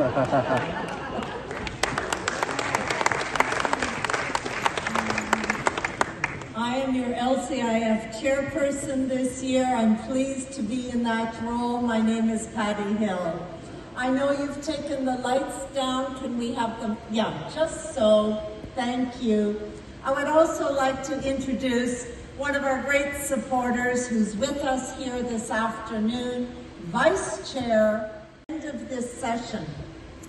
I am your LCIF chairperson this year. I'm pleased to be in that role. My name is Patty Hill. I know you've taken the lights down. Can we have them? Yeah, just so. Thank you. I would also like to introduce one of our great supporters who's with us here this afternoon, Vice Chair. At the end of this session,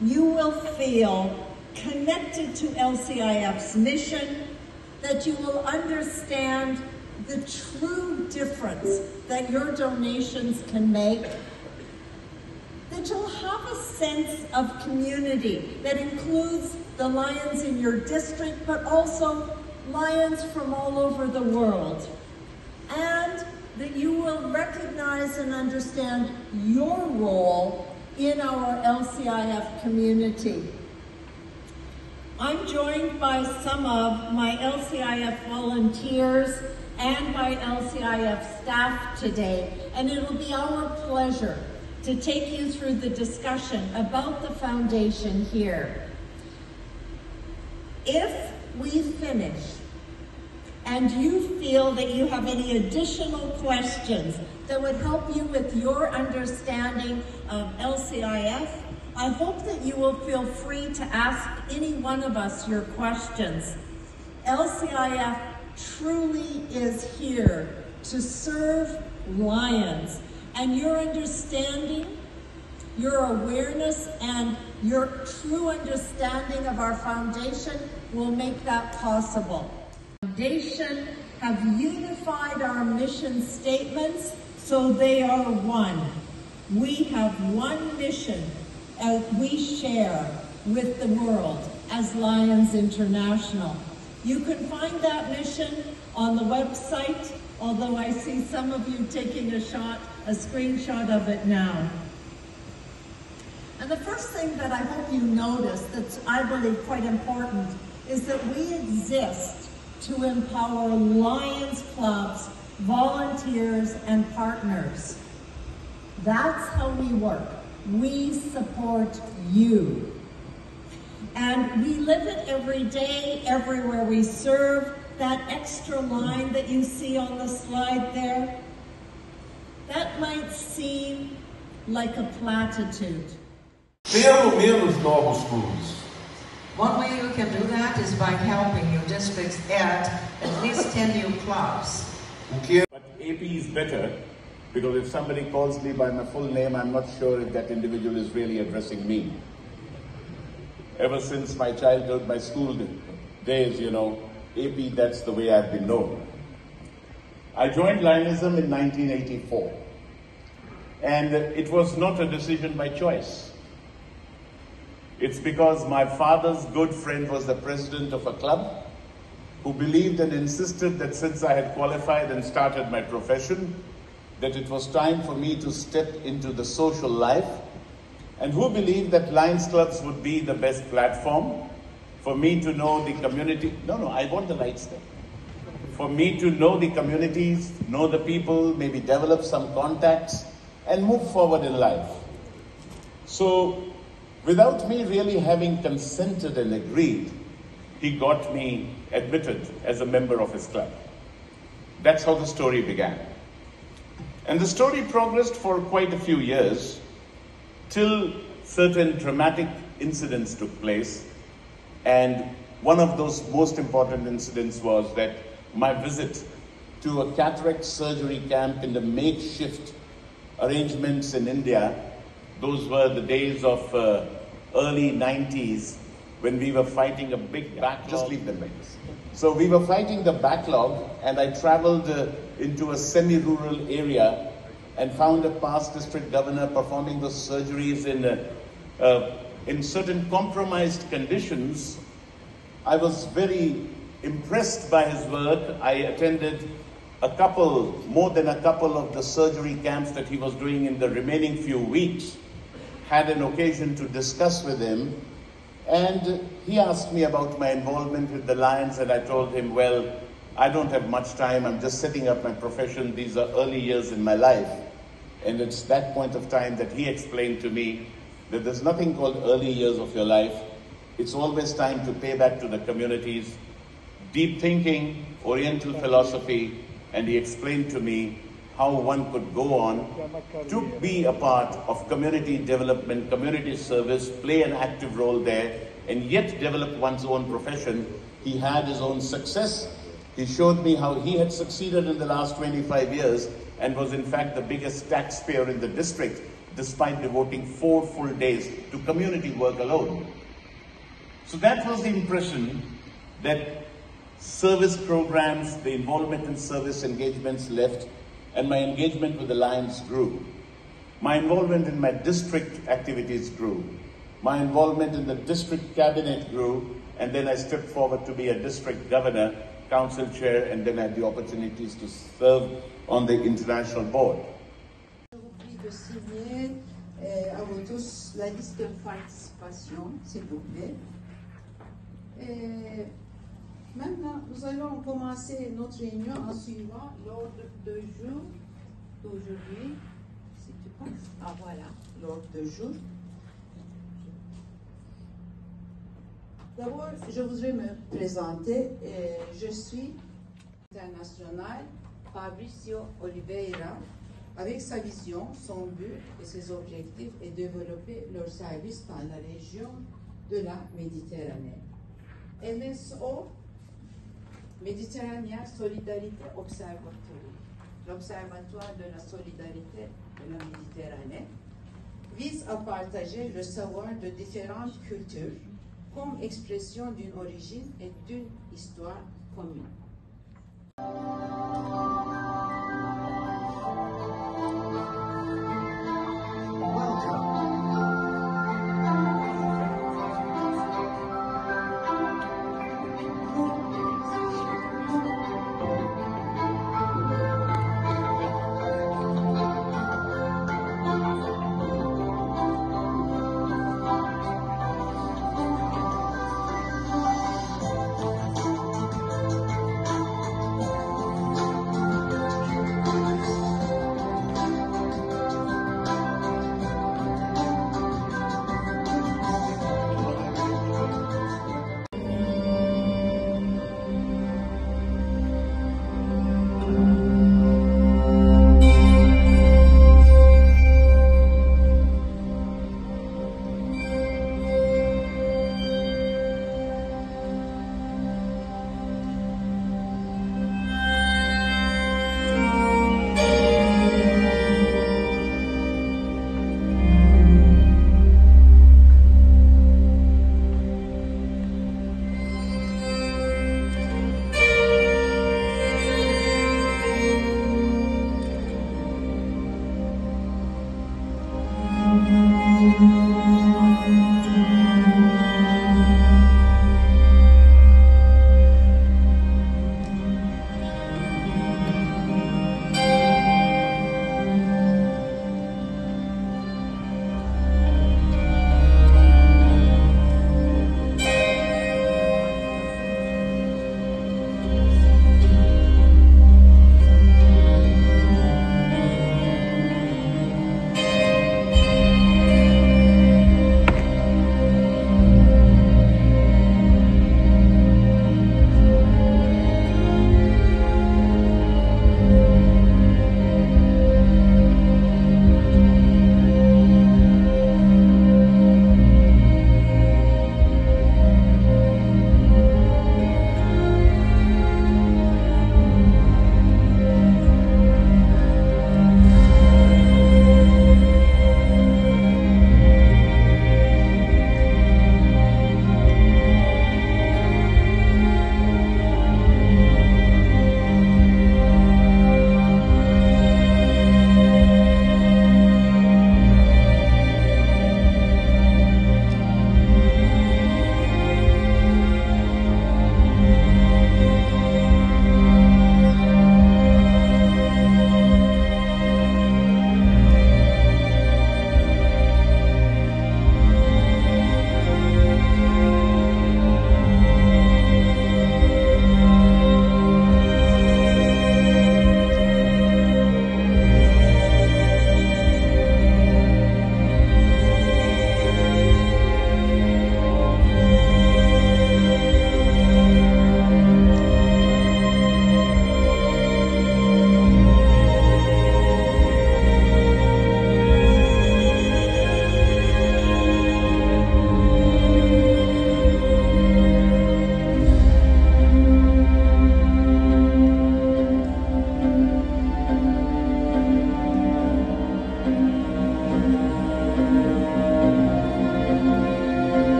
you will feel connected to LCIF's mission, that you will understand the true difference that your donations can make, that you'll have a sense of community that includes the Lions in your district, but also Lions from all over the world, and that you will recognize and understand your role in our LCIF community. I'm joined by some of my LCIF volunteers and my LCIF staff today, and it'll be our pleasure to take you through the discussion about the foundation here. If we finish and you feel that you have any additional questions that would help you with your understanding of LCIF, I hope that you will feel free to ask any one of us your questions. LCIF truly is here to serve Lions, and your understanding, your awareness, and your true understanding of our foundation will make that possible. The foundation have unified our mission statements so they are one. We have one mission as we share with the world as Lions International. You can find that mission on the website, although I see some of you taking a screenshot of it now. And the first thing that I hope you notice that's, I believe, quite important is that we exist to empower Lions clubs, volunteers, and partners. That's how we work. We support you. And we live it every day, everywhere we serve. That extra line that you see on the slide there, that might seem like a platitude. Pelo menos novos clubes. One way you can do that is by helping your districts add at least 10 new clubs. But AP is better, because if somebody calls me by my full name, I'm not sure if that individual is really addressing me. Ever since my childhood, my school days, you know, AP, that's the way I've been known. I joined Lionism in 1984, and it was not a decision by choice. It's because my father's good friend was the president of a club who believed and insisted that since I had qualified and started my profession, that it was time for me to step into the social life, and who believed that Lions clubs would be the best platform for me to know the community. No, I want the lights there. For me to know the communities, know the people, maybe develop some contacts, and move forward in life. So, without me really having consented and agreed, he got me admitted as a member of his club. That's how the story began. And the story progressed for quite a few years, till certain dramatic incidents took place. And one of those most important incidents was that my visit to a cataract surgery camp in the makeshift arrangements in India. Those were the days of early 90s, when we were fighting a big backlog. Just leave them like this. So we were fighting the backlog, and I traveled into a semi-rural area and found a past district governor performing those surgeries in certain compromised conditions. I was very impressed by his work. I attended more than a couple of the surgery camps that he was doing in the remaining few weeks, had an occasion to discuss with him, and he asked me about my involvement with the Lions, and I told him, well, I don't have much time, I'm just setting up my profession, these are early years in my life. And it's that point of time that he explained to me that there's nothing called early years of your life. It's always time to pay back to the communities. Deep thinking, Oriental philosophy, and he explained to me how one could go on to be a part of community development, community service, play an active role there, and yet develop one's own profession. He had his own success. He showed me how he had succeeded in the last 25 years and was in fact the biggest taxpayer in the district, despite devoting 4 full days to community work alone. So that was the impression, that service programs, the involvement in service engagements left, and my engagement with the LIONS grew. My involvement in my district activities grew. My involvement in the district cabinet grew, and then I stepped forward to be a district governor, council chair, and then I had the opportunities to serve on the international board. Je vous prie de signer à vous tous la liste de participation, s'il vous plaît. Maintenant, nous allons commencer notre réunion en suivant l'ordre de jour d'aujourd'hui. Si tu passes, ah voilà, l'ordre de jour. D'abord, je voudrais me présenter. Je suis international Fabricio Oliveira. Avec sa vision, son but et ses objectifs est de développer leurs services dans la région de la Méditerranée. MSO, Mediterranean Solidarité Observatory, l'Observatoire de la solidarité de la Méditerranée, vise à partager le savoir de différentes cultures comme expression d'une origine et d'une histoire commune.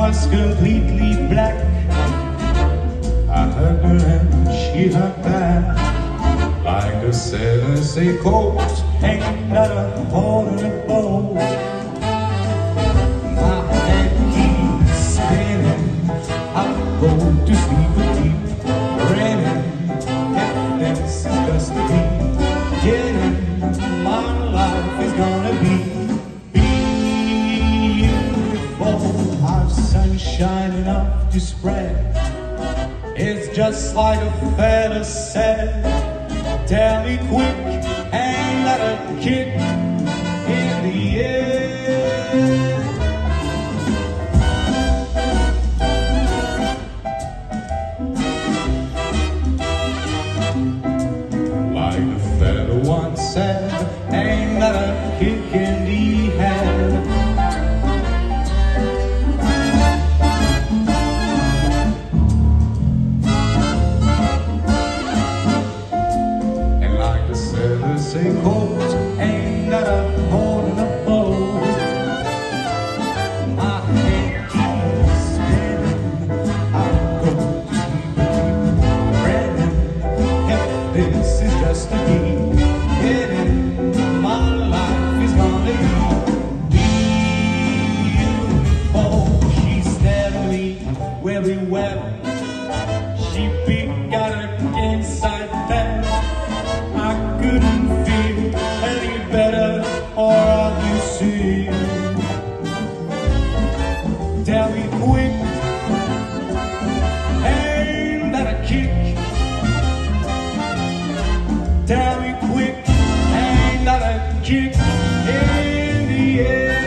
was completely black. I hugged her and she hugged back, like a sailor coat hanging at a hole in a boat. My head keeps spinning, I go to sleep with deep grinning. If this is just the beginning, my life is gonna be beautiful. Our sunshine enough to spread. It's just like a fella said. Tell me quick and let a kick in the air. Like the fella once said, ain't that a kick in the head. Say cold, ain't that a hole in a boat. My head keeps spinning, I'll go to sleep running. If this is just a beginning, my life is gonna be beautiful. She's telling me very well. She picked out her inside there. I couldn't feel any better, or all you see. Tell me quick, ain't that a kick? Tell me quick, ain't that a kick in the air?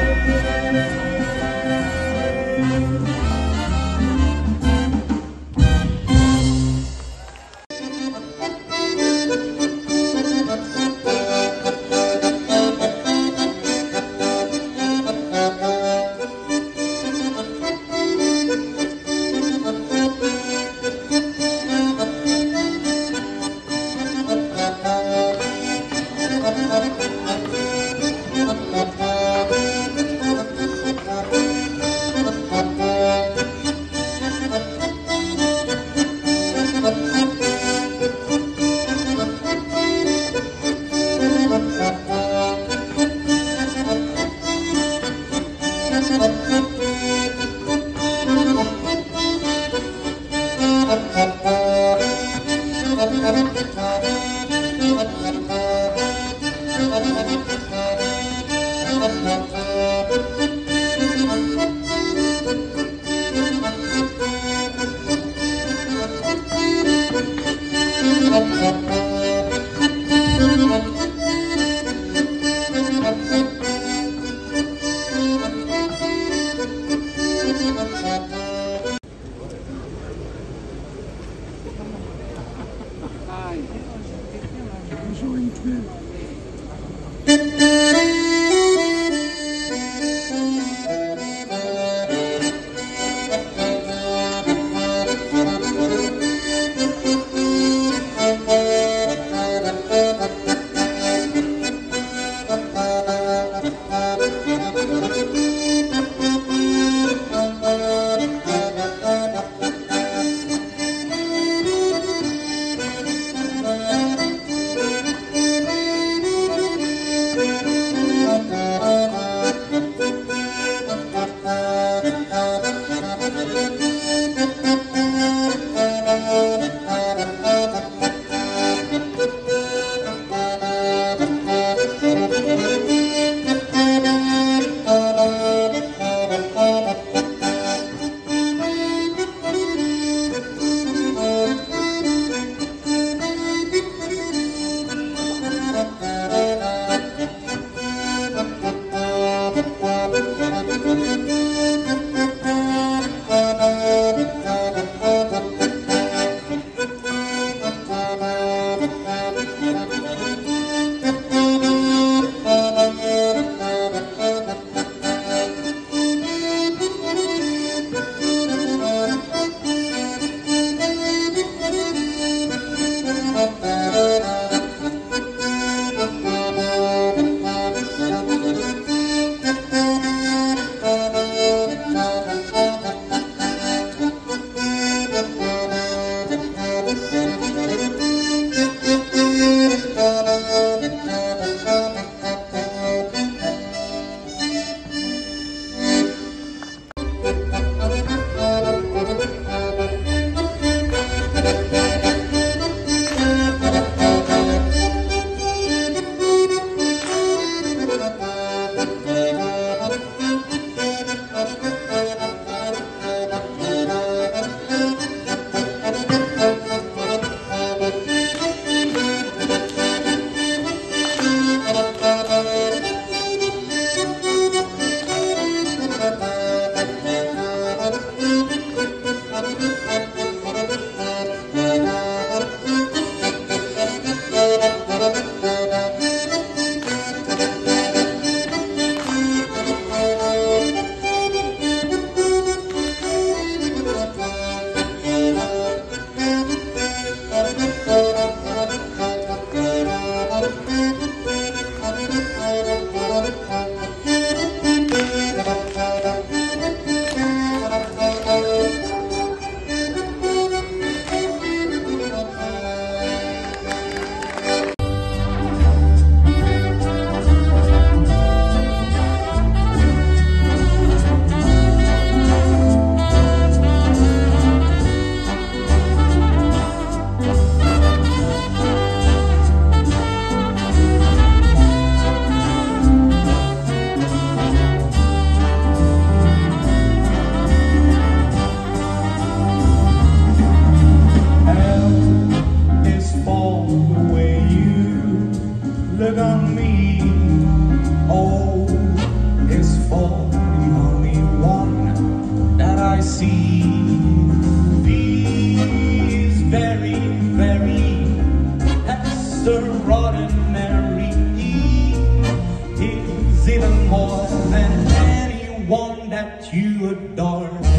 see. He's very, very extraordinary. He's even more than anyone that you adore.